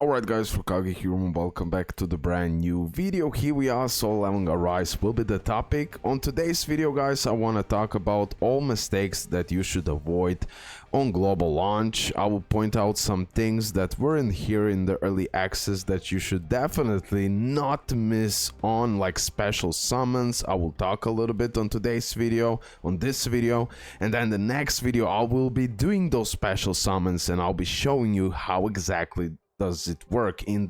Alright guys, RoKage here and welcome back to the brand new video. Here we are, SOLOLEVELINGSKR will be the topic. On today's video guys, I want to talk about all mistakes that you should avoid on global launch. I will point out some things that weren't here in the early access that you should definitely not miss on, like special summons. I will talk a little bit on today's video, on this video, and then the next video I will be doing those special summons and I'll be showing you how exactly does it work in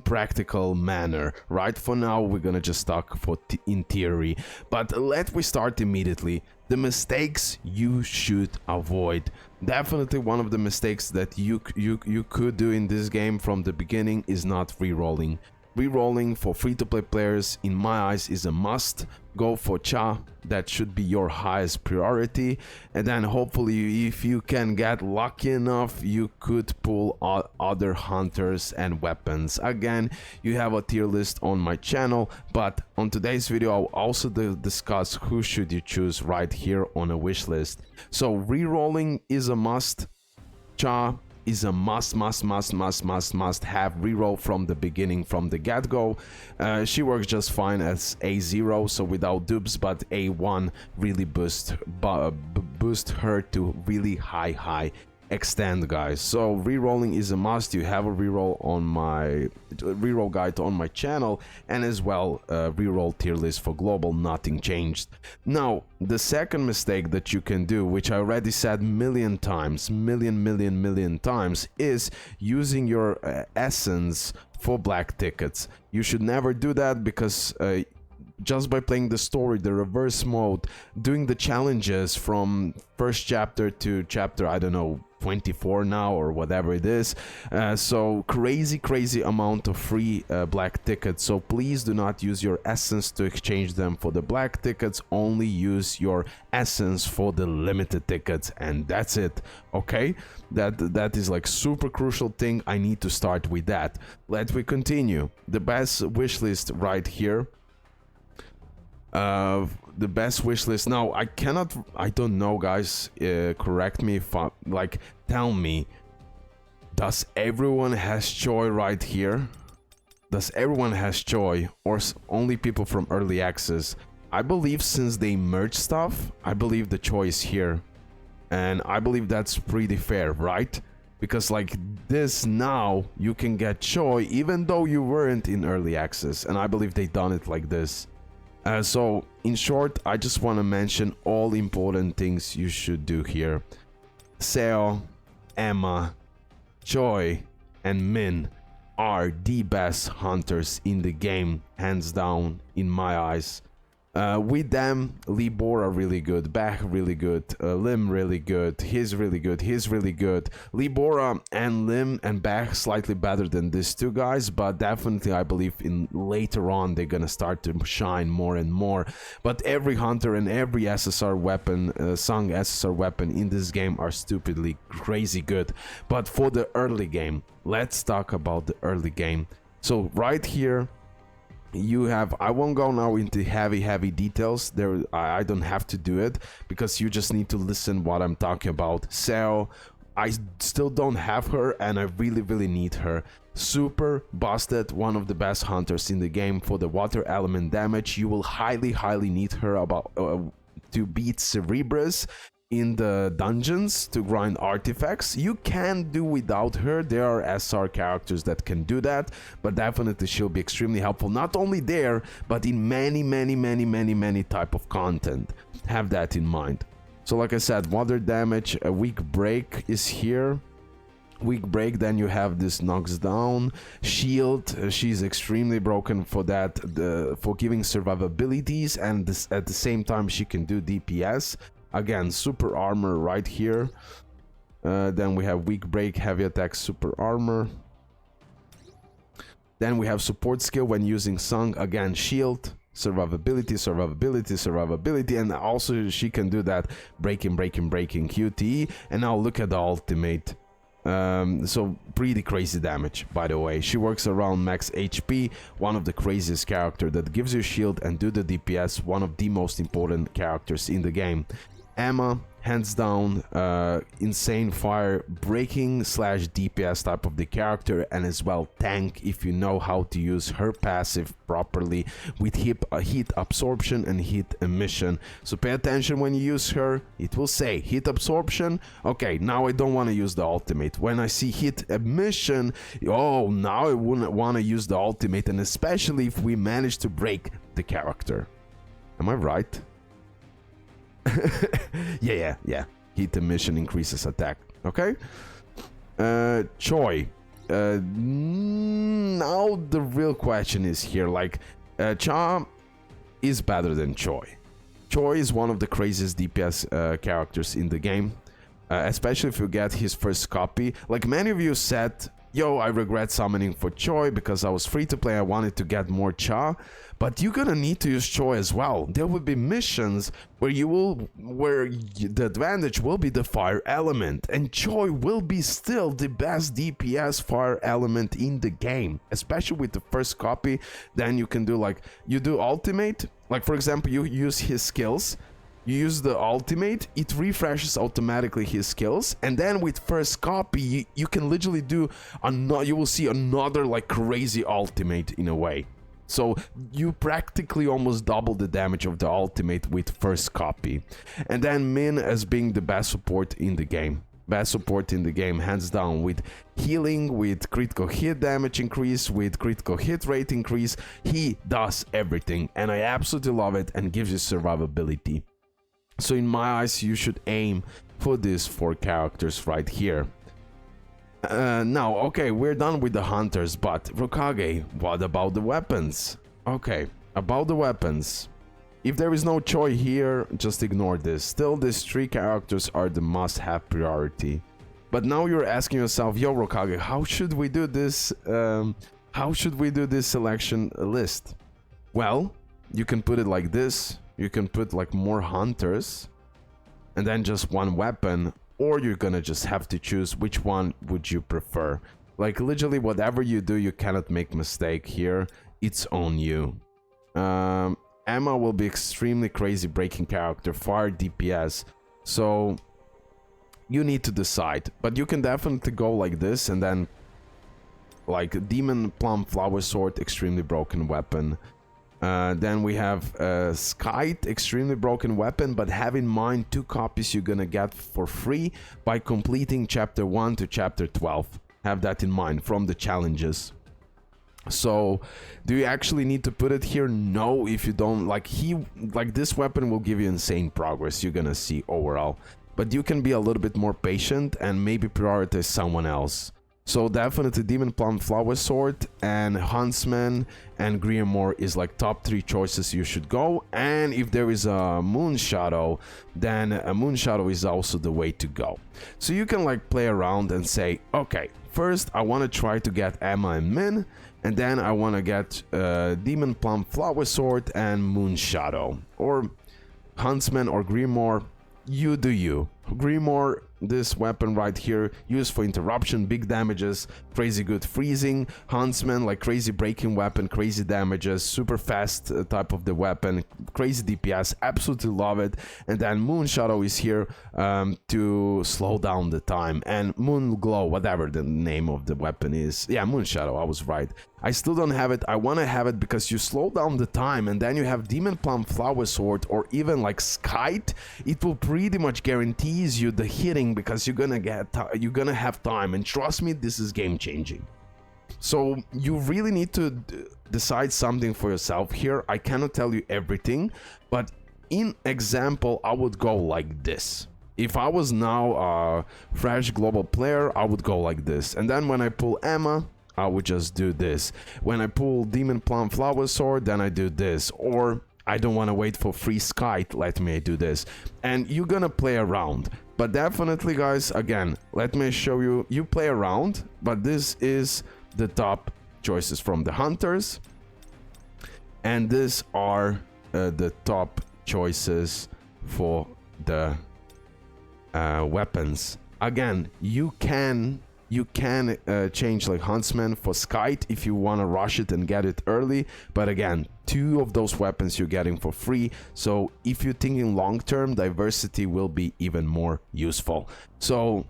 practical manner. Right, for now we're gonna just talk in theory, but we start immediately. The mistakes you should avoid. Definitely one of the mistakes that you could do in this game from the beginning is not rerolling. Rerolling for free-to-play players, in my eyes, is a must. Go for Cha, that should be your highest priority, and then hopefully if you can get lucky enough, you could pull other hunters and weapons. Again, you have a tier list on my channel, but on today's video I'll also discuss who should you choose right here on a wish list. So rerolling is a must. Cha is a must have reroll from the beginning, from the get-go. She works just fine as A0, so without dupes, but A1 really boost her to really high extent, guys. So rerolling is a must. You have a reroll on my reroll guide on my channel, and as well reroll tier list for global. Nothing changed. Now the second mistake that you can do, which I already said million times, million times, is using your essence for black tickets. You should never do that, because just by playing the story, the reverse mode, doing the challenges from first chapter to chapter, I don't know, 24 now or whatever it is, so crazy amount of free black tickets. So please do not use your essence to exchange them for the black tickets. Only use your essence for the limited tickets, and that's it. Okay, that is like super crucial thing. I need to start with that. Let me continue. The best wish list right here. The best wish list. Now I don't know, guys, correct me if tell me, does everyone has Choi right here? Does everyone has Choi, or only people from early access? I believe since they merged stuff, I believe the Choi is here, and I believe that's pretty fair, right? Because like this, now you can get Choi even though you weren't in early access, and I believe they done it like this. So in short, I just want to mention all important things you should do here. Seo, Emma, Choi, and Min are the best hunters in the game, hands down, in my eyes. With them, Libora really good, Bach really good, Lim really good, he's really good. Libora and Lim and Bach slightly better than these two guys, but definitely I believe in later on they're gonna start to shine more and more. But every hunter and every SSR weapon, Sung SSR weapon in this game are stupidly crazy good. But for the early game, let's talk about the early game. So right here, you have, I won't go now into heavy details there. I don't have to do it, because you just need to listen what I'm talking about. So I still don't have her, and I really need her. Super busted, one of the best hunters in the game for the water element damage. You will highly need her about to beat Cerebrus in the dungeons, to grind artifacts. You can do without her. There are SR characters that can do that, but definitely she'll be extremely helpful, not only there, but in many type of content. Have that in mind. So like I said, water damage, a weak break is here. Weak break, then you have this knocks down shield. She's extremely broken for that, for giving survivabilities, and at the same time she can do DPS. Again, super armor right here. Then we have weak break, heavy attack, super armor. Then we have support skill when using Sung. Again, shield, survivability, and also she can do that breaking QTE. And now look at the ultimate. So pretty crazy damage, by the way. She works around max HP, one of the craziest character that gives you shield and do the DPS, one of the most important characters in the game. Emma hands down, insane fire breaking slash DPS type of the character, and as well tank if you know how to use her passive properly with heat absorption and heat emission. So pay attention when you use her. It will say heat absorption. Okay, now I don't want to use the ultimate. When I see heat emission, oh, now I wouldn't want to use the ultimate, and especially if we manage to break the character. Am I right? yeah. Heat emission increases attack. Okay. Choi. Now the real question is here. Like, Cha is better than Choi. Choi is one of the craziest DPS characters in the game, especially if you get his first copy. Like many of you said, yo, I regret summoning for Choi because I was free to play. I wanted to get more Cha. But you're gonna need to use Choi as well. There will be missions where the advantage will be the fire element, and Choi will be still the best DPS fire element in the game, especially with the first copy. Then you can do like, you do ultimate, like for example, you use his skills, you use the ultimate, it refreshes automatically his skills, and then with first copy, you can literally do another, you will see another like crazy ultimate in a way. So you practically almost double the damage of the ultimate with first copy. And then Min as being the best support in the game. Best support in the game, hands down, with healing, with critical hit damage increase, with critical hit rate increase. He does everything, and I absolutely love it, and gives you survivability. So in my eyes, you should aim for these 4 characters right here. Now, okay, we're done with the hunters, but RoKage, what about the weapons? Okay, about the weapons. If there is no Choi here, just ignore this. Still, these 3 characters are the must-have priority. But now you're asking yourself, yo, RoKage, how should we do this? How should we do this selection list? Well, you can put it like this. You can put like more hunters, and then just 1 weapon. Or you're gonna just have to choose which one would you prefer. Like literally whatever you do, you cannot make mistake here. It's on you. Emma will be extremely crazy breaking character, fire DPS. So you need to decide. But you can definitely go like this, and then like Demon Plum Flower Sword, extremely broken weapon. Then we have Skite, extremely broken weapon, but have in mind 2 copies you're gonna get for free by completing chapter 1 to chapter 12. Have that in mind from the challenges. So, do you actually need to put it here? No, if you don't. Like this weapon will give you insane progress, you're gonna see overall. But you can be a little bit more patient and maybe prioritize someone else. So definitely Demon Plum Flower Sword and Huntsman and Grimoire is like top 3 choices you should go. And if there is a Moon Shadow, then a Moon Shadow is also the way to go. So you can like play around and say, okay, first I want to try to get Emma and Min, and then I want to get Demon Plum Flower Sword and Moon Shadow, or Huntsman or Grimoire. You do you. Grimoire, this weapon right here, used for interruption, big damages, crazy good freezing. Huntsman, like crazy breaking weapon, crazy damages, super fast type of the weapon, crazy DPS, absolutely love it. And then Moon Shadow is here to slow down the time. And Moon Glow, whatever the name of the weapon is. Yeah, Moon Shadow, I was right. I still don't have it. I want to have it because you slow down the time, and then you have Demon Plum Flower Sword or even like Skite. It will pretty much guarantees you the hitting because you're gonna have time, and trust me, this is game changing. So you really need to decide something for yourself here. I cannot tell you everything, but in example, I would go like this. If I was now a fresh global player, I would go like this, and then when I pull Emma, I would just do this. When I pull Demon Plum Flower Sword, then I do this. Or I don't want to wait for free Skite, let me do this. And you're gonna play around. But definitely, guys, again, let me show you. You play around, but this is the top choices from the hunters. And these are the top choices for the weapons. Again, you can You can change like Huntsman for Skite if you want to rush it and get it early, but again, 2 of those weapons you're getting for free, so if you're thinking long term, diversity will be even more useful. So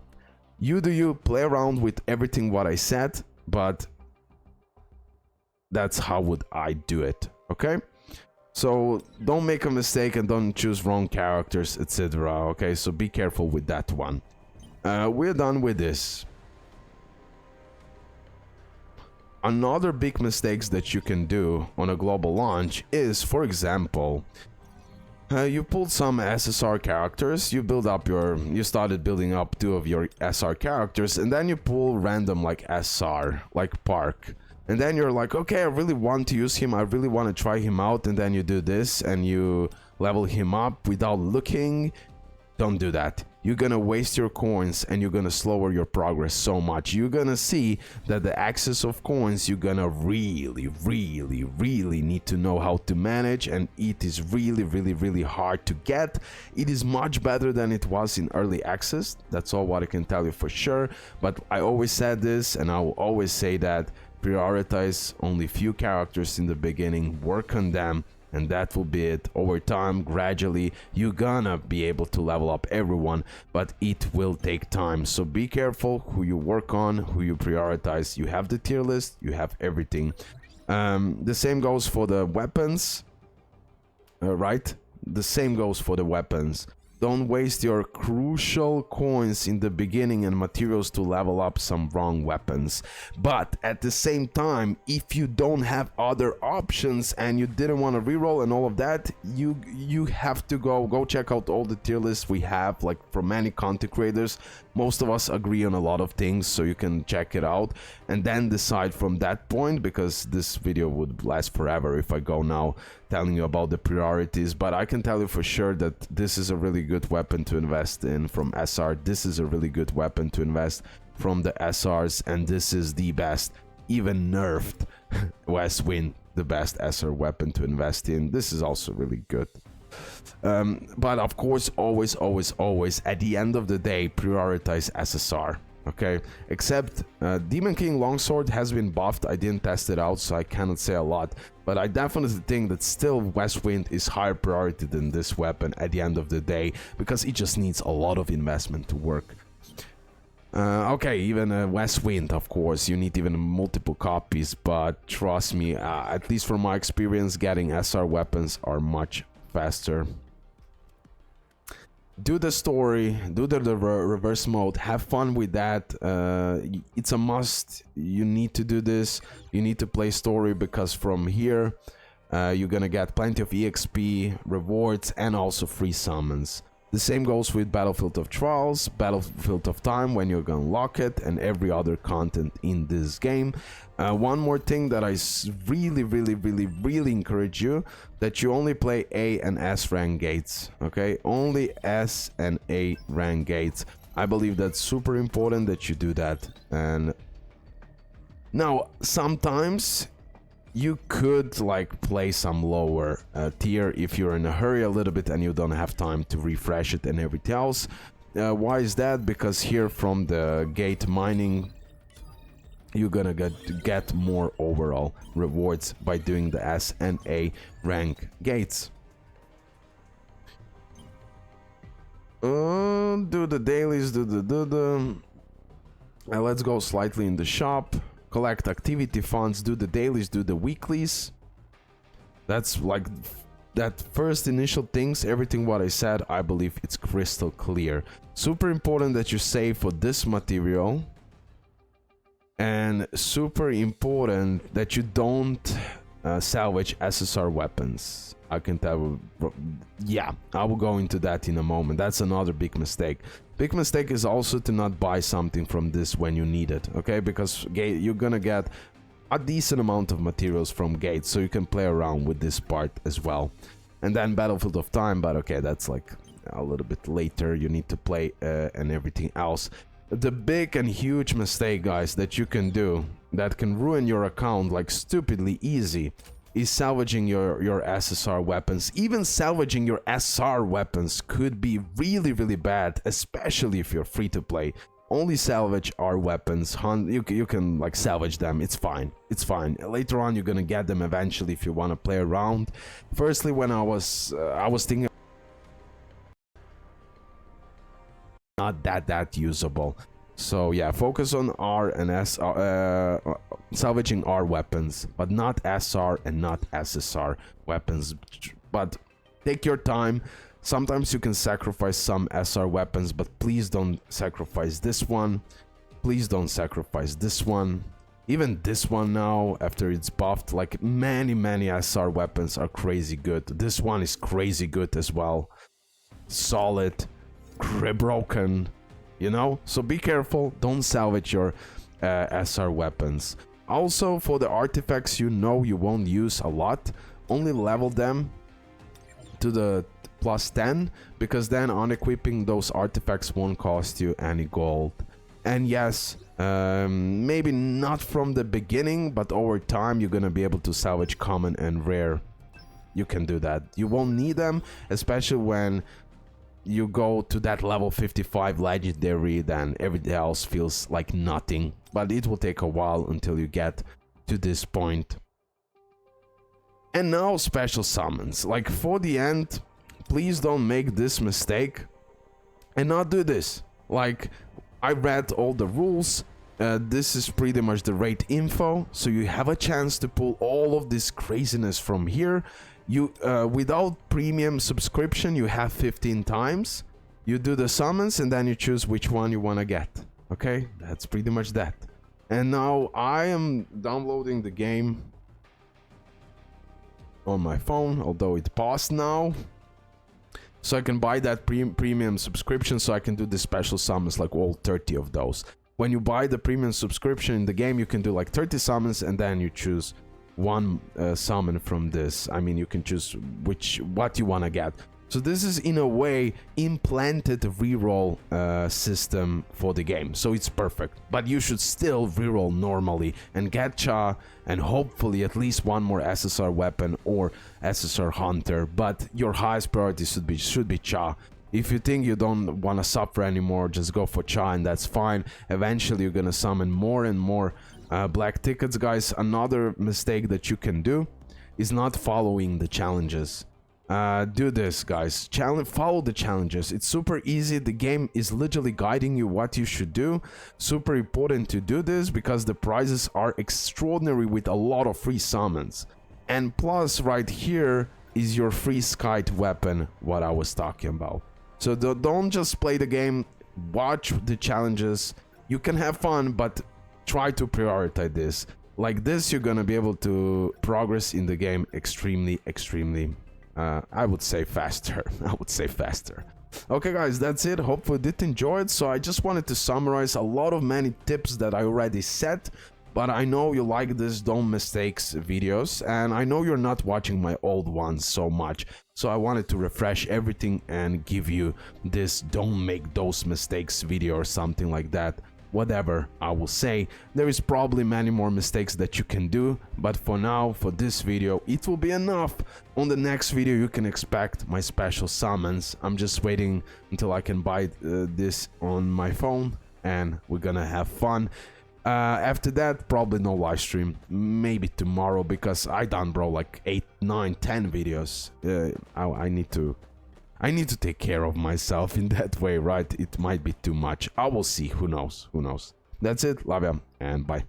you do you, play around with everything what I said, but that's how would I do it, okay? So don't make a mistake and don't choose wrong characters, etc. Okay, so be careful with that one. We're done with this. Another big mistakes that you can do on a global launch is, for example, you pulled some SSR characters, you started building up 2 of your SR characters, and then you pull random like SR, like Park. And then you're like, okay, I really want to use him, I really want to try him out, and then you do this and you level him up without looking. Don't do that. You're gonna waste your coins and you're gonna slower your progress so much. You're gonna see that the excess of coins you're gonna really need to know how to manage, and it is really hard to get. It is much better than it was in early access, that's all what I can tell you for sure, but I always said this and I will always say that prioritize only few characters in the beginning, work on them, and that will be it. Over time, gradually, you're gonna be able to level up everyone, but it will take time. So be careful who you work on, who you prioritize. You have the tier list, you have everything. The same goes for the weapons, right? The same goes for the weapons. Don't waste your crucial coins in the beginning and materials to level up some wrong weapons. But at the same time, if you don't have other options and you didn't want to reroll and all of that, you have to go check out all the tier lists we have, like from many content creators. Most of us agree on a lot of things, so you can check it out and then decide from that point, because this video would last forever if I go now telling you about the priorities. But I can tell you for sure that this is a really good weapon to invest in from SR. This is a really good weapon to invest from the SRs, and this is the best, even nerfed Westwind, the best SR weapon to invest in. This is also really good. But of course, always at the end of the day, prioritize SSR. Okay, except Demon King Longsword has been buffed. I didn't test it out, so I cannot say a lot, but I definitely think that still Westwind is higher priority than this weapon at the end of the day, because it just needs a lot of investment to work. Okay, even Westwind, of course, you need even multiple copies, but trust me, at least from my experience, getting SR weapons are much faster. Do the story, do the reverse mode, have fun with that. It's a must. You need to do this. You need to play story, because from here you're gonna get plenty of EXP, rewards, and also free summons. The same goes with Battlefield of Trials, Battlefield of Time when you're gonna unlock it, and every other content in this game. One more thing that I really encourage you, that you only play A and S rank gates, okay? Only S and A rank gates. I believe that's super important that you do that. And now, sometimes you could like play some lower tier if you're in a hurry a little bit and you don't have time to refresh it and everything else. Why is that? Because here from the gate mining, you're gonna get more overall rewards by doing the S and A rank gates. Do the dailies, do the let's go slightly in the shop. Collect activity funds, do the dailies, do the weeklies. That's like that first initial things, everything what I said, I believe it's crystal clear. Super important that you save for this material, and super important that you don't salvage SSR weapons. I can tell, yeah, I will go into that in a moment. That's another big mistake. Big mistake is also to not buy something from this when you need it, okay? Because you're gonna get a decent amount of materials from gates, so you can play around with this part as well. And then Battlefield of Time, but okay, that's like a little bit later. You need to play and everything else. The big and huge mistake, guys, that you can do that can ruin your account like stupidly easy is salvaging your SSR weapons. Even salvaging your SR weapons could be really bad, especially if you're free to play. only salvage our weapons. You can like salvage them. It's fine. It's fine. Later on, you're gonna get them eventually if you want to play around. Firstly, when I was thinking not that usable. So yeah, focus on R and S, salvaging R weapons, but not SR and not SSR weapons. But take your time. Sometimes you can sacrifice some SR weapons, but please don't sacrifice this one. Please don't sacrifice this one. Even this one now, after it's buffed, like many SR weapons are crazy good. This one is crazy good as well. Solid, broken, you know? So be careful, don't salvage your SR weapons. Also, for the artifacts, you know you won't use a lot. Only level them to the +10, because then on equipping those artifacts won't cost you any gold. And yes, maybe not from the beginning, but over time you're gonna be able to salvage common and rare. You can do that. You won't need them, especially when you go to that level 55 legendary, then everything else feels like nothing. But it will take a while until you get to this point. And now special summons. Like for the end, please don't make this mistake and not do this. Like, I read all the rules. This is pretty much the rate info, so you have a chance to pull all of this craziness from here. You without premium subscription, you have 15 times. You do the summons and then you choose which one you want to get. Okay, that's pretty much that. And now I am downloading the game on my phone, although it paused now. So I can buy that premium subscription, so I can do the special summons, like all 30 of those. When you buy the premium subscription in the game, you can do like 30 summons, and then you choose one summon from this. I mean, you can choose what you want to get. So this is in a way implanted reroll system for the game, so it's perfect. But you should still reroll normally and get Cha and hopefully at least one more SSR weapon or SSR hunter. But your highest priority should be Cha. If you think you don't want to suffer anymore, just go for Cha and that's fine. Eventually you're gonna summon more and more black tickets, guys. Another mistake that you can do is not following the challenges. Do this, guys. Follow the challenges. It's super easy. The game is literally guiding you what you should do. Super important to do this because the prizes are extraordinary with a lot of free summons. And plus, right here is your free skite weapon, what I was talking about. So don't just play the game, watch the challenges. You can have fun, but try to prioritize this. Like this, you're gonna be able to progress in the game extremely I would say faster. Okay, guys, that's it. Hopefully you did enjoy it. So I just wanted to summarize a lot of many tips that I already said, but I know you like this don't mistakes videos, and I know you're not watching my old ones so much, so I wanted to refresh everything and give you this don't make those mistakes video or something like that. Whatever I will say, there is probably many more mistakes that you can do, but for now, for this video, it will be enough. On the next video, you can expect my special summons. I'm just waiting until I can buy this on my phone, and we're gonna have fun. After that, probably no live stream, maybe tomorrow, because I done, bro, like 8, 9, 10 videos. I need to take care of myself in that way, right? It might be too much. I will see. Who knows? That's it. Love ya and bye.